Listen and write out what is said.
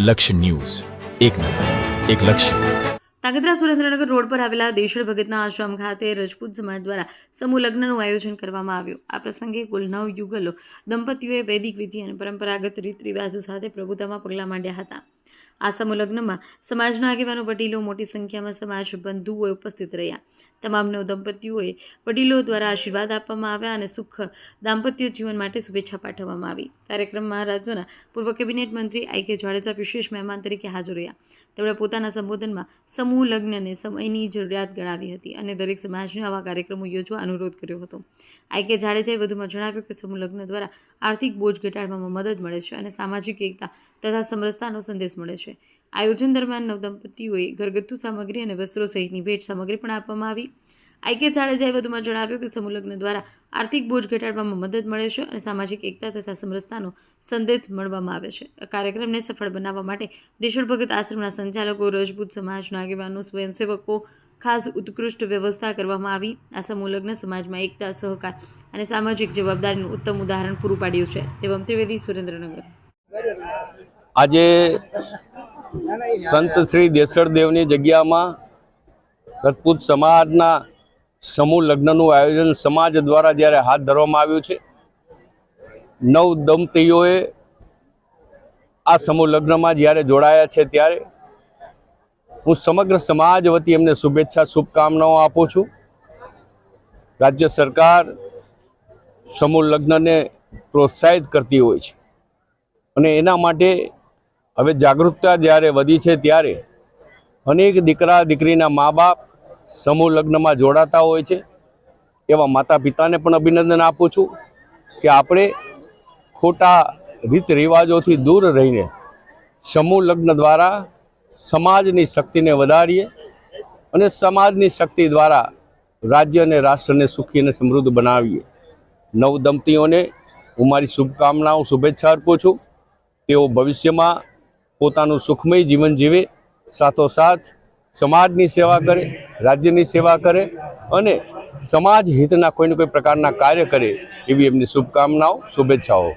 લક્ષ્ય ન્યૂઝ, એક નજર, એક લક્ષ્ય. તાગધરા સુરેન્દ્રનગર રોડ પર આવેલા દેશળ ભગતના આશ્રમ ખાતે રજપૂત સમાજ દ્વારા સમૂહ લગ્નનું આયોજન કરવામાં આવ્યું. આ પ્રસંગે કુલ 9 યુગલો દંપતીઓએ વૈદિક વિધિ અને પરંપરાગત રીત રિવાજો સાથે પ્રભુતામાં પગલાં માંડ્યા હતા. આ સમૂહ લગ્નમાં સમાજના આગેવાનો, વડીલો, મોટી સંખ્યામાં સમાજ બંધુઓ ઉપસ્થિત રહ્યા. તમામ 9 દંપતીઓએ વડીલો દ્વારા આશીર્વાદ આપવામાં આવ્યા અને સુખ દાંપત્ય જીવન માટે શુભેચ્છા પાઠવવામાં આવી. કાર્યક્રમમાં રાજ્યના પૂર્વ કેબિનેટ મંત્રી I.K. જાડેજા વિશેષ મહેમાન તરીકે હાજર રહ્યા. તેમણે પોતાના સંબોધનમાં સમૂહ લગ્નને સમયની જરૂરિયાત ગણાવી હતી અને દરેક સમાજને આવા કાર્યક્રમો યોજવા અનુરોધ કર્યો હતો. I.K. જાડેજાએ વધુમાં જણાવ્યું કે સમૂહ લગ્ન દ્વારા આર્થિક બોજ ઘટાડવામાં મદદ મળે છે અને સામાજિક એકતા તથા સમરસતાનો સંદેશ મળે છે. આયોજન દરમિયાન 9 દંપતીઓએ ઘરગથ્થુ સામગ્રી અને વસ્ત્રો સહિતની ભેટ સામગ્રી પણ આપવામાં આવી. I.K. જાડેજાએ વધુમાં જણાવ્યું કે સમૂહ લગ્ન દ્વારા આર્થિક બોજ ઘટાડવામાં મદદ મળે છે અને સામાજિક એકતા તથા સમરસતાનો સંદેશ મળવામાં આવે છે. આ કાર્યક્રમને સફળ બનાવવા માટે દેશળ ભગત આશ્રમના સંચાલકો, રજપૂત સમાજના આગેવાનો, સ્વયંસેવકો ખાસ ઉત્કૃષ્ટ વ્યવસ્થા કરવામાં આવી. આ સમૂહ લગ્ન સમાજમાં એકતા, સહકાર અને સામાજિક જવાબદારીનું ઉત્તમ ઉદાહરણ પૂરું પાડ્યું છે. તેવમ ત્રિવેદી, સુરેન્દ્રનગર. આજે સંત શ્રી દેશળદેવની જગ્યામાં રજપૂત સમાજના સમૂહ લગ્નનું આયોજન સમાજ દ્વારા જ્યારે હાથ ધરવામાં આવ્યું છે, 9 દંપતીઓએ આ સમૂહ લગ્નમાં જ્યારે જોડાયા છે, ત્યારે હું સમગ્ર સમાજ વતી એમને શુભેચ્છા, શુભકામનાઓ આપું છું. રાજ્ય સરકાર સમૂહ લગ્નને પ્રોત્સાહિત કરતી હોય છે અને એના માટે હવે જાગૃતતા જ્યારે વધી છે, ત્યારે અનેક દીકરા દીકરીના મા બાપ સમૂહ લગ્નમાં જોડાતા હોય છે. એવા માતા પિતાને પણ અભિનંદન આપું છું કે આપણે ખોટા રીત રિવાજોથી દૂર રહીને સમૂહ લગ્ન દ્વારા સમાજની શક્તિને વધારીએ અને સમાજની શક્તિ દ્વારા રાજ્ય અને રાષ્ટ્રને સુખી અને સમૃદ્ધ બનાવીએ. 9 દંપતીઓને હું મારી શુભકામનાઓ, શુભેચ્છા અર્પું છું. તેઓ ભવિષ્યમાં પોતાનું સુખમય જીવન જીવે, સાથોસાથ સમાજની સેવા કરે, રાજ્યની સેવા કરે અને સમાજ હિતના કોઈને કોઈ પ્રકારના કાર્ય કરે, એવી એમની શુભકામનાઓ, શુભેચ્છાઓ.